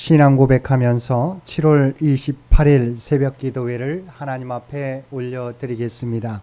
신앙 고백하면서 7월 28일 새벽 기도회를 하나님 앞에 올려드리겠습니다.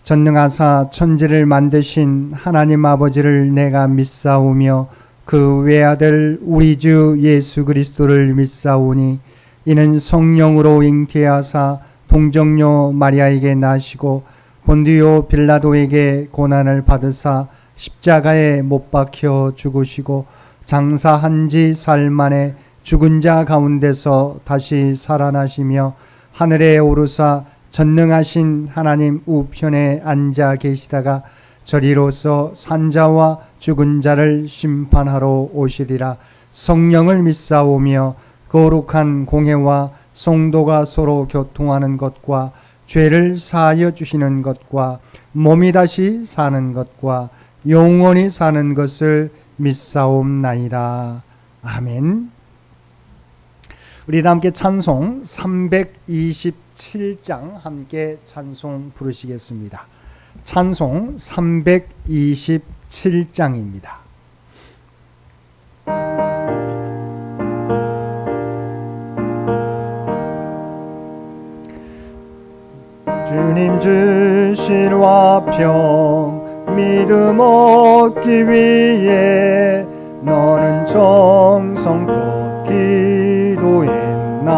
전능하사 천지를 만드신 하나님 아버지를 내가 믿사오며 그 외아들 우리 주 예수 그리스도를 믿사오니 이는 성령으로 잉태하사 동정녀 마리아에게 나시고 본디오 빌라도에게 고난을 받으사 십자가에 못 박혀 죽으시고 장사한 지 사흘 만에 죽은 자 가운데서 다시 살아나시며 하늘에 오르사 전능하신 하나님 우편에 앉아 계시다가 저리로서 산자와 죽은 자를 심판하러 오시리라. 성령을 믿사오며 거룩한 공회와 성도가 서로 교통하는 것과 죄를 사하여 주시는 것과 몸이 다시 사는 것과 영원히 사는 것을 믿사옵나이다. 아멘. 우리 다 함께 찬송 327장 함께 찬송 부르시겠습니다. 찬송 327장입니다. 주님 주신 화평 믿음 얻기 위해 너는 정성껏 기도했나.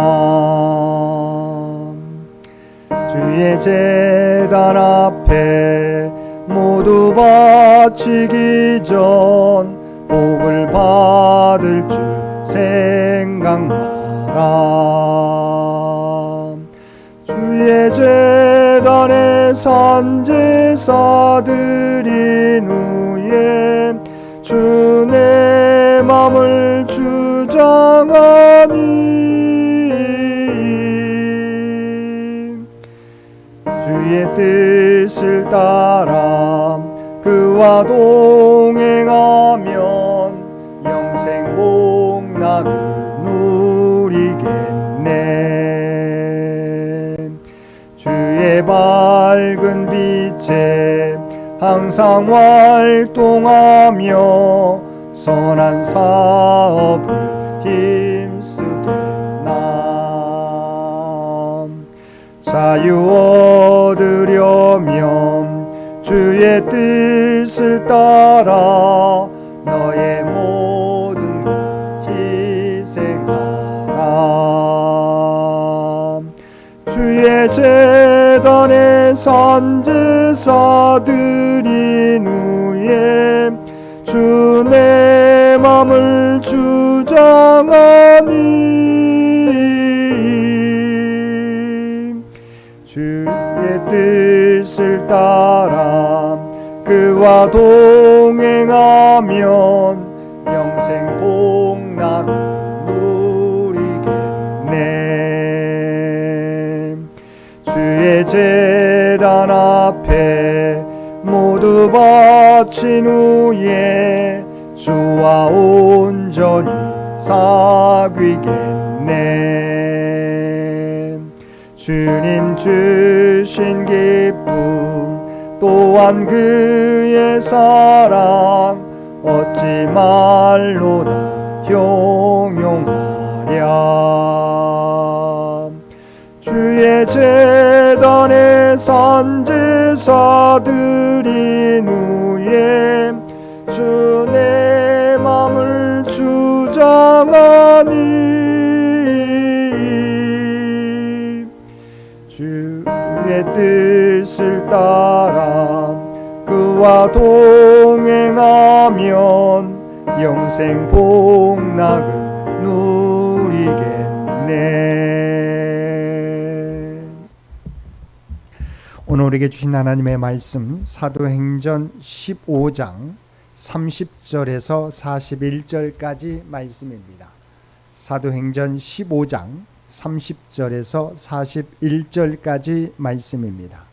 주의 제단 앞에 모두 바치기 전 복을 받을 줄 생각마라. 주의 제단에 산제사 드린 후에 주 내 맘을 주장하니 주의 뜻을 따라 그와 동행하면 영생 복락을 누리겠네. 주의 밝은 빛에 항상 활동하며 선한 사업을 힘쓰겠나. 자유 얻으려면 주의 뜻을 따라 너의 모든 것 희생하라. 주의 제단에 산제사 드린 후에 주 내 맘을 주장하니 주의 뜻을 따라 그와 동행하면 영생 복락을 누리겠네. 주의 제단 앞에 모두 바친 후에 주와 온전히 사귀겠네. 주님 주신 기쁨 또한 그의 사랑 어찌 말로 다 형용하랴. 주의 제단에 산제사 드린 후에 주 내 맘을 주장하니 주의 뜻을 따라 그와 동행하면 영생 복락을 누리겠네. 오늘 우리에게 주신 하나님의 말씀 사도행전 15장 30절에서 41절까지 말씀입니다. 사도행전 15장 30절에서 41절까지 말씀입니다.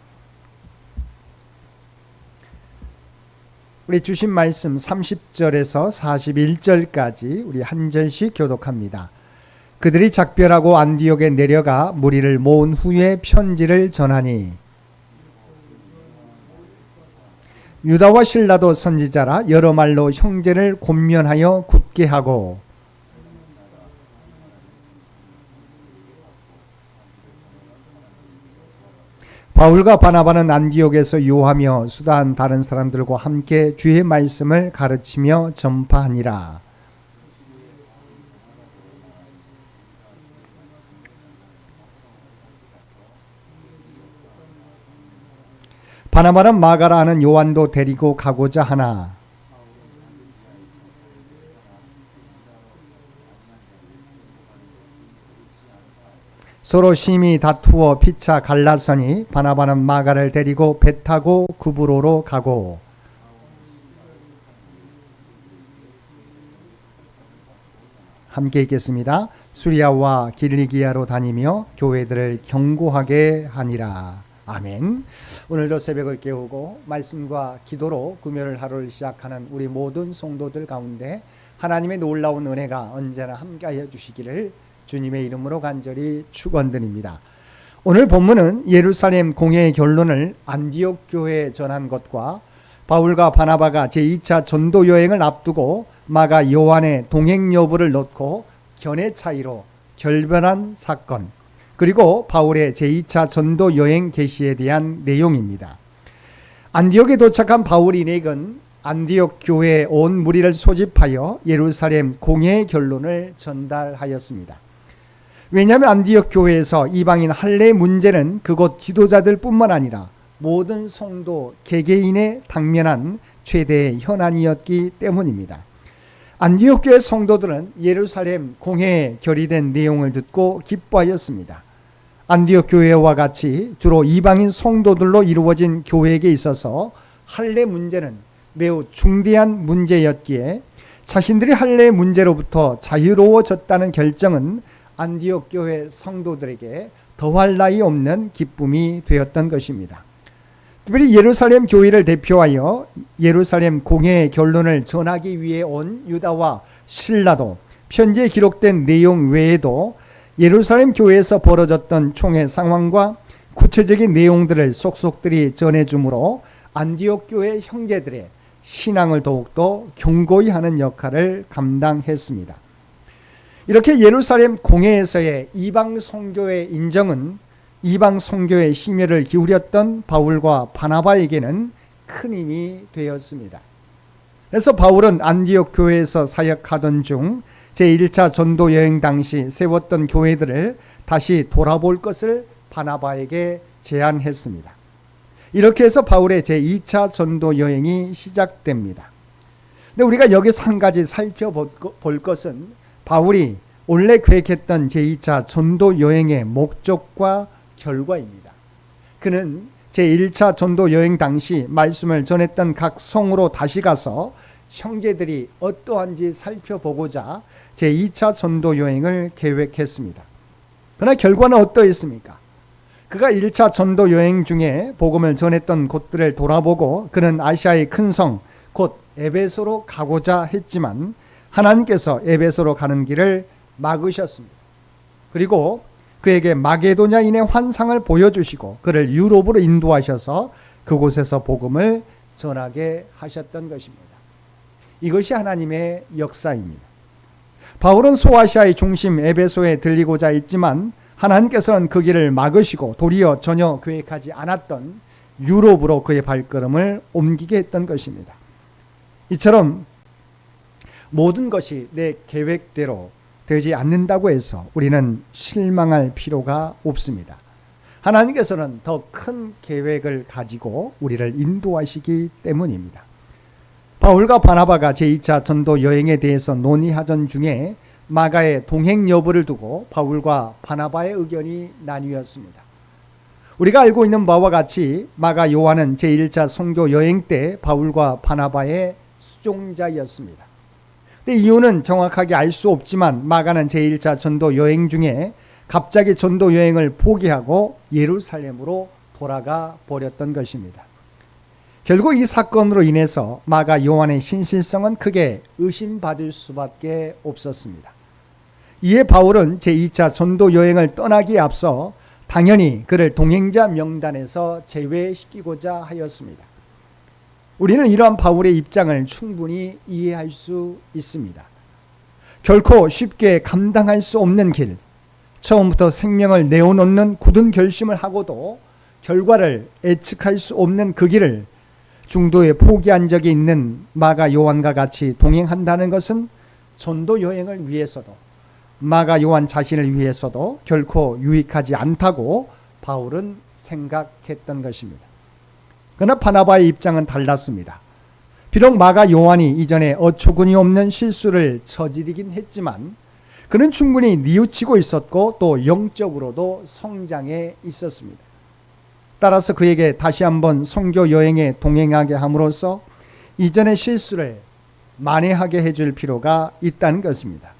우리 주신 말씀 30절에서 41절까지 우리 한 절씩 교독합니다. 그들이 작별하고 안디옥에 내려가 무리를 모은 후에 편지를 전하니 유다와 실라도 선지자라 여러 말로 형제를 권면하여 굳게 하고 바울과 바나바는 안디옥에서 유하며 수다한 다른 사람들과 함께 주의 말씀을 가르치며 전파하니라. 바나바는 마가라 하는 요한도 데리고 가고자 하나 서로 심히 다투어 피차 갈라서니 바나바는 마가를 데리고 배 타고 구브로로 가고 함께 읽겠습니다. 수리아와 길리기아로 다니며 교회들을 경고하게 하니라. 아멘. 오늘도 새벽을 깨우고 말씀과 기도로 금요일 하루를 시작하는 우리 모든 성도들 가운데 하나님의 놀라운 은혜가 언제나 함께하여 주시기를 주님의 이름으로 간절히 축원드립니다. 오늘 본문은 예루살렘 공회의 결론을 안디옥 교회에 전한 것과 바울과 바나바가 제2차 전도 여행을 앞두고 마가 요한의 동행 여부를 놓고 견해 차이로 결별한 사건, 그리고 바울의 제2차 전도 여행 개시에 대한 내용입니다. 안디옥에 도착한 바울이 넥은 안디옥 교회에 온 무리를 소집하여 예루살렘 공회의 결론을 전달하였습니다. 왜냐하면 안디옥 교회에서 이방인 할례 문제는 그곳 지도자들 뿐만 아니라 모든 성도 개개인에 당면한 최대의 현안이었기 때문입니다. 안디옥 교회 성도들은 예루살렘 공회에 결의된 내용을 듣고 기뻐하였습니다. 안디옥 교회와 같이 주로 이방인 성도들로 이루어진 교회에게 있어서 할례 문제는 매우 중대한 문제였기에 자신들이 할례 문제로부터 자유로워졌다는 결정은 안디옥 교회 성도들에게 더할 나위 없는 기쁨이 되었던 것입니다. 특별히 예루살렘 교회를 대표하여 예루살렘 공회의 결론을 전하기 위해 온 유다와 실라도 편지에 기록된 내용 외에도 예루살렘 교회에서 벌어졌던 총회 상황과 구체적인 내용들을 속속들이 전해주므로 안디옥 교회 형제들의 신앙을 더욱더 견고히 하는 역할을 감당했습니다. 이렇게 예루살렘 공회에서의 이방 선교의 인정은 이방 선교의 심혈을 기울였던 바울과 바나바에게는 큰 힘이 되었습니다. 그래서 바울은 안디옥 교회에서 사역하던 중 제1차 전도 여행 당시 세웠던 교회들을 다시 돌아볼 것을 바나바에게 제안했습니다. 이렇게 해서 바울의 제2차 전도 여행이 시작됩니다. 근데 우리가 여기서 한 가지 살펴볼 것은 바울이 원래 계획했던 제2차 전도 여행의 목적과 결과입니다. 그는 제1차 전도 여행 당시 말씀을 전했던 각 성으로 다시 가서 형제들이 어떠한지 살펴보고자 제2차 전도 여행을 계획했습니다. 그러나 결과는 어떠했습니까? 그가 1차 전도 여행 중에 복음을 전했던 곳들을 돌아보고 그는 아시아의 큰 성 곧 에베소로 가고자 했지만 하나님께서 에베소로 가는 길을 막으셨습니다. 그리고 그에게 마게도냐인의 환상을 보여주시고 그를 유럽으로 인도하셔서 그곳에서 복음을 전하게 하셨던 것입니다. 이것이 하나님의 역사입니다. 바울은 소아시아의 중심 에베소에 들리고자 했지만 하나님께서는 그 길을 막으시고 도리어 전혀 계획하지 않았던 유럽으로 그의 발걸음을 옮기게 했던 것입니다. 이처럼 모든 것이 내 계획대로 되지 않는다고 해서 우리는 실망할 필요가 없습니다. 하나님께서는 더 큰 계획을 가지고 우리를 인도하시기 때문입니다. 바울과 바나바가 제2차 전도 여행에 대해서 논의하던 중에 마가의 동행 여부를 두고 바울과 바나바의 의견이 나뉘었습니다. 우리가 알고 있는 바와 같이 마가 요한은 제1차 선교 여행 때 바울과 바나바의 수종자였습니다. 근데 이유는 정확하게 알 수 없지만 마가는 제1차 전도 여행 중에 갑자기 전도 여행을 포기하고 예루살렘으로 돌아가 버렸던 것입니다. 결국 이 사건으로 인해서 마가 요한의 신실성은 크게 의심받을 수밖에 없었습니다. 이에 바울은 제2차 전도 여행을 떠나기에 앞서 당연히 그를 동행자 명단에서 제외시키고자 하였습니다. 우리는 이러한 바울의 입장을 충분히 이해할 수 있습니다. 결코 쉽게 감당할 수 없는 길, 처음부터 생명을 내어놓는 굳은 결심을 하고도 결과를 예측할 수 없는 그 길을 중도에 포기한 적이 있는 마가 요한과 같이 동행한다는 것은 전도 여행을 위해서도 마가 요한 자신을 위해서도 결코 유익하지 않다고 바울은 생각했던 것입니다. 그러나 바나바의 입장은 달랐습니다. 비록 마가 요한이 이전에 어처구니 없는 실수를 저지르긴 했지만 그는 충분히 뉘우치고 있었고 또 영적으로도 성장해 있었습니다. 따라서 그에게 다시 한번 선교 여행에 동행하게 함으로써 이전의 실수를 만회하게 해줄 필요가 있다는 것입니다.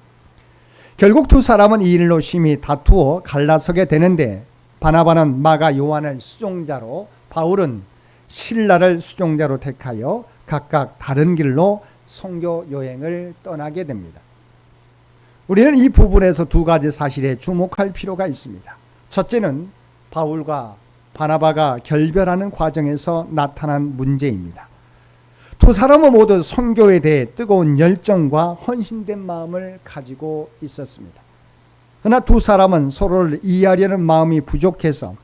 결국 두 사람은 이 일로 심히 다투어 갈라서게 되는데 바나바는 마가 요한을 수종자로 바울은 실라를 수종자로 택하여 각각 다른 길로 선교 여행을 떠나게 됩니다. 우리는 이 부분에서 두 가지 사실에 주목할 필요가 있습니다. 첫째는 바울과 바나바가 결별하는 과정에서 나타난 문제입니다. 두 사람은 모두 선교에 대해 뜨거운 열정과 헌신된 마음을 가지고 있었습니다. 그러나 두 사람은 서로를 이해하려는 마음이 부족해서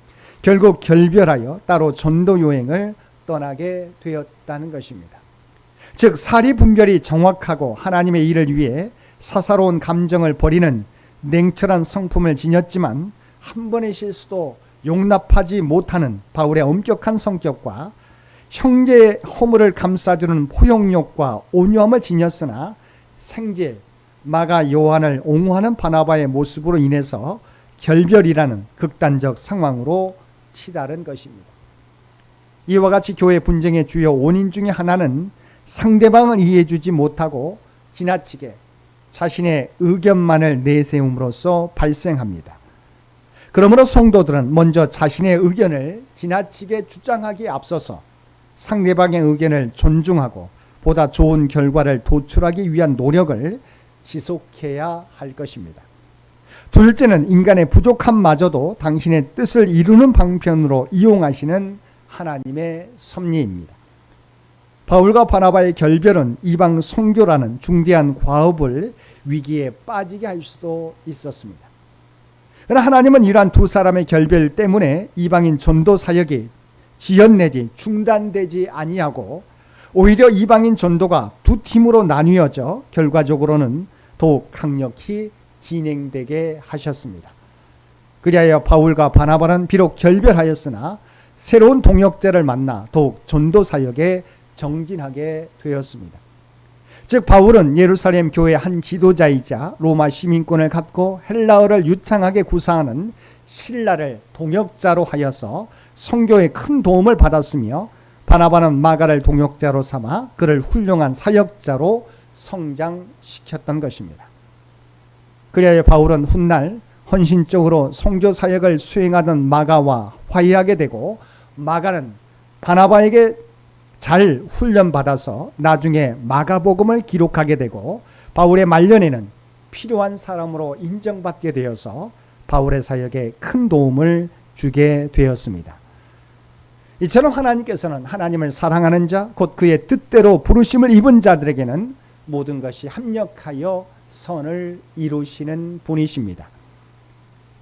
결국 결별하여 따로 전도 여행을 떠나게 되었다는 것입니다. 즉 사리 분별이 정확하고 하나님의 일을 위해 사사로운 감정을 버리는 냉철한 성품을 지녔지만 한 번의 실수도 용납하지 못하는 바울의 엄격한 성격과 형제의 허물을 감싸주는 포용력과 온유함을 지녔으나 생질 마가 요한을 옹호하는 바나바의 모습으로 인해서 결별이라는 극단적 상황으로 치달은 것입니다. 이와 같이 교회 분쟁의 주요 원인 중에 하나는 상대방을 이해해주지 못하고 지나치게 자신의 의견만을 내세움으로써 발생합니다. 그러므로 성도들은 먼저 자신의 의견을 지나치게 주장하기에 앞서서 상대방의 의견을 존중하고 보다 좋은 결과를 도출하기 위한 노력을 지속해야 할 것입니다. 둘째는 인간의 부족함마저도 당신의 뜻을 이루는 방편으로 이용하시는 하나님의 섭리입니다. 바울과 바나바의 결별은 이방 선교라는 중대한 과업을 위기에 빠지게 할 수도 있었습니다. 그러나 하나님은 이러한 두 사람의 결별 때문에 이방인 전도 사역이 지연내지 중단되지 아니하고 오히려 이방인 전도가 두 팀으로 나뉘어져 결과적으로는 더욱 강력히 진행되게 하셨습니다. 그리하여 바울과 바나바는 비록 결별하였으나 새로운 동역자를 만나 더욱 전도 사역에 정진하게 되었습니다. 즉 바울은 예루살렘 교회 한 지도자이자 로마 시민권을 갖고 헬라어를 유창하게 구사하는 실라를 동역자로 하여서 선교에 큰 도움을 받았으며 바나바는 마가를 동역자로 삼아 그를 훌륭한 사역자로 성장시켰던 것입니다. 그리하여 바울은 훗날 헌신적으로 선교 사역을 수행하던 마가와 화해하게 되고 마가는 바나바에게 잘 훈련받아서 나중에 마가복음을 기록하게 되고 바울의 말년에는 필요한 사람으로 인정받게 되어서 바울의 사역에 큰 도움을 주게 되었습니다. 이처럼 하나님께서는 하나님을 사랑하는 자, 곧 그의 뜻대로 부르심을 입은 자들에게는 모든 것이 합력하여 선을 이루시는 분이십니다.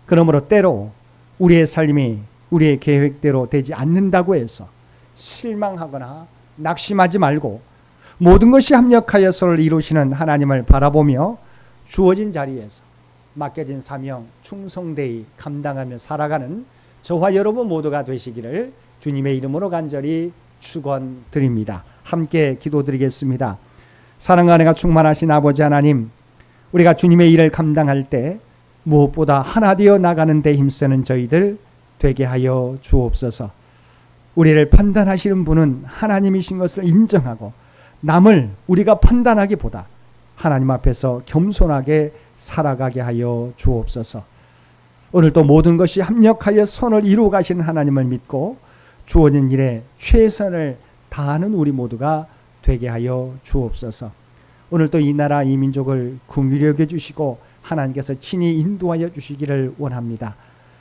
그러므로 때로 우리의 삶이 우리의 계획대로 되지 않는다고 해서 실망하거나 낙심하지 말고 모든 것이 합력하여 선을 이루시는 하나님을 바라보며 주어진 자리에서 맡겨진 사명 충성되이 감당하며 살아가는 저와 여러분 모두가 되시기를 주님의 이름으로 간절히 축원드립니다. 함께 기도드리겠습니다. 사랑과 은혜가 충만하신 아버지 하나님, 우리가 주님의 일을 감당할 때 무엇보다 하나 되어 나가는 데 힘쓰는 저희들 되게 하여 주옵소서. 우리를 판단하시는 분은 하나님이신 것을 인정하고 남을 우리가 판단하기보다 하나님 앞에서 겸손하게 살아가게 하여 주옵소서. 오늘도 모든 것이 합력하여 선을 이루어 가시는 하나님을 믿고 주어진 일에 최선을 다하는 우리 모두가 되게 하여 주옵소서. 오늘도 이 나라 이 민족을 긍휼히 여겨 주시고 하나님께서 친히 인도하여 주시기를 원합니다.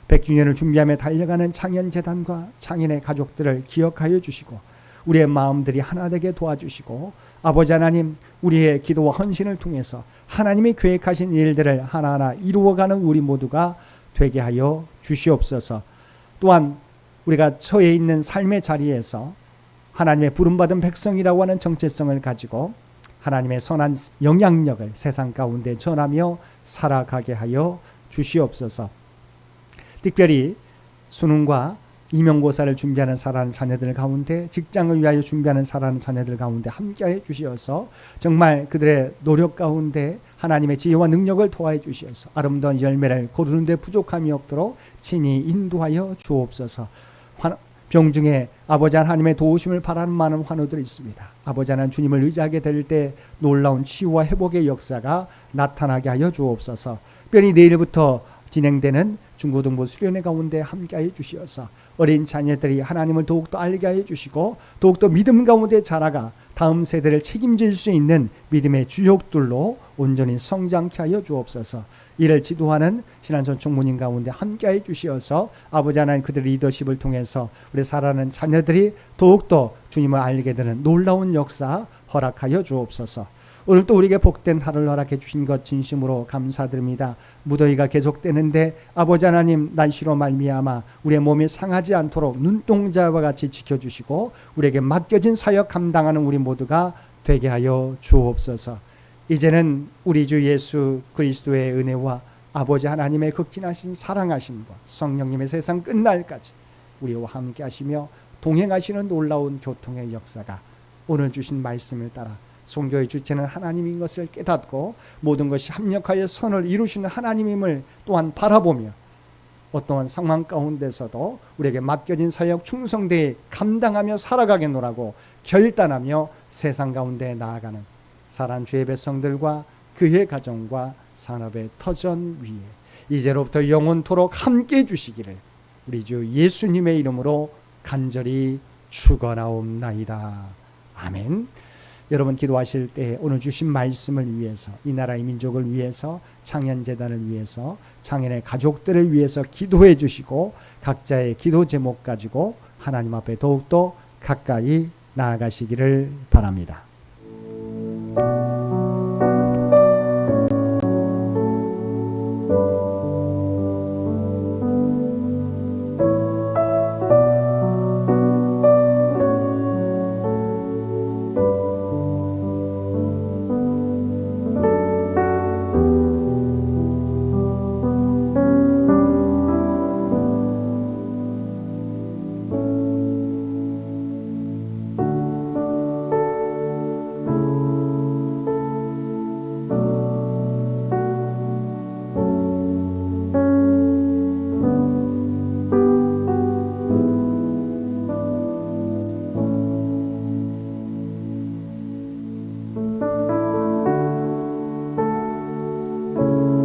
100주년을 준비하며 달려가는 창현재단과 창현의 가족들을 기억하여 주시고 우리의 마음들이 하나 되게 도와주시고 아버지 하나님, 우리의 기도와 헌신을 통해서 하나님이 계획하신 일들을 하나하나 이루어가는 우리 모두가 되게 하여 주시옵소서. 또한 우리가 처해 있는 삶의 자리에서 하나님의 부름받은 백성이라고 하는 정체성을 가지고 하나님의 선한 영향력을 세상 가운데 전하며 살아가게 하여 주시옵소서. 특별히 수능과 임용고사를 준비하는 사랑하는 자녀들 가운데, 직장을 위하여 준비하는 사랑하는 자녀들 가운데 함께해 주시어서 정말 그들의 노력 가운데 하나님의 지혜와 능력을 도와해 주시어서 아름다운 열매를 거두는 데 부족함이 없도록 친히 인도하여 주옵소서. 병중에 아버지 하나님의 도우심을 바라는 많은 환우들이 있습니다. 아버지 하나님 주님을 의지하게 될 때 놀라운 치유와 회복의 역사가 나타나게 하여 주옵소서. 특별히 내일부터 진행되는 중고등부 수련회 가운데 함께하여 주시어서 어린 자녀들이 하나님을 더욱더 알게 하여 주시고 더욱더 믿음 가운데 자라가 다음 세대를 책임질 수 있는 믿음의 주역들로 온전히 성장케 하여 주옵소서. 이를 지도하는 신한선 총무님 가운데 함께하여 주시어서 아버지 하나님 그들의 리더십을 통해서 우리 사랑하는 자녀들이 더욱더 주님을 알게 되는 놀라운 역사 허락하여 주옵소서. 오늘 또 우리에게 복된 하루를 허락해 주신 것 진심으로 감사드립니다. 무더위가 계속되는데 아버지 하나님 날씨로 말미암아 우리의 몸이 상하지 않도록 눈동자와 같이 지켜주시고 우리에게 맡겨진 사역 감당하는 우리 모두가 되게 하여 주옵소서. 이제는 우리 주 예수 그리스도의 은혜와 아버지 하나님의 극진하신 사랑하심과 성령님의 세상 끝날까지 우리와 함께 하시며 동행하시는 놀라운 교통의 역사가 오늘 주신 말씀을 따라 성교의 주체는 하나님인 것을 깨닫고 모든 것이 합력하여 선을 이루시는 하나님임을 또한 바라보며 어떠한 상황 가운데서도 우리에게 맡겨진 사역 충성되이 감당하며 살아가겠노라고 결단하며 세상 가운데 나아가는 사랑하는 주의 백성들과 그의 가정과 산업의 터전 위에 이제로부터 영원토록 함께 해주시기를 우리 주 예수님의 이름으로 간절히 축원하옵나이다. 아멘. 여러분 기도하실 때 오늘 주신 말씀을 위해서, 이 나라의 민족을 위해서, 창현재단을 위해서, 창현의 가족들을 위해서 기도해 주시고 각자의 기도 제목 가지고 하나님 앞에 더욱더 가까이 나아가시기를 바랍니다.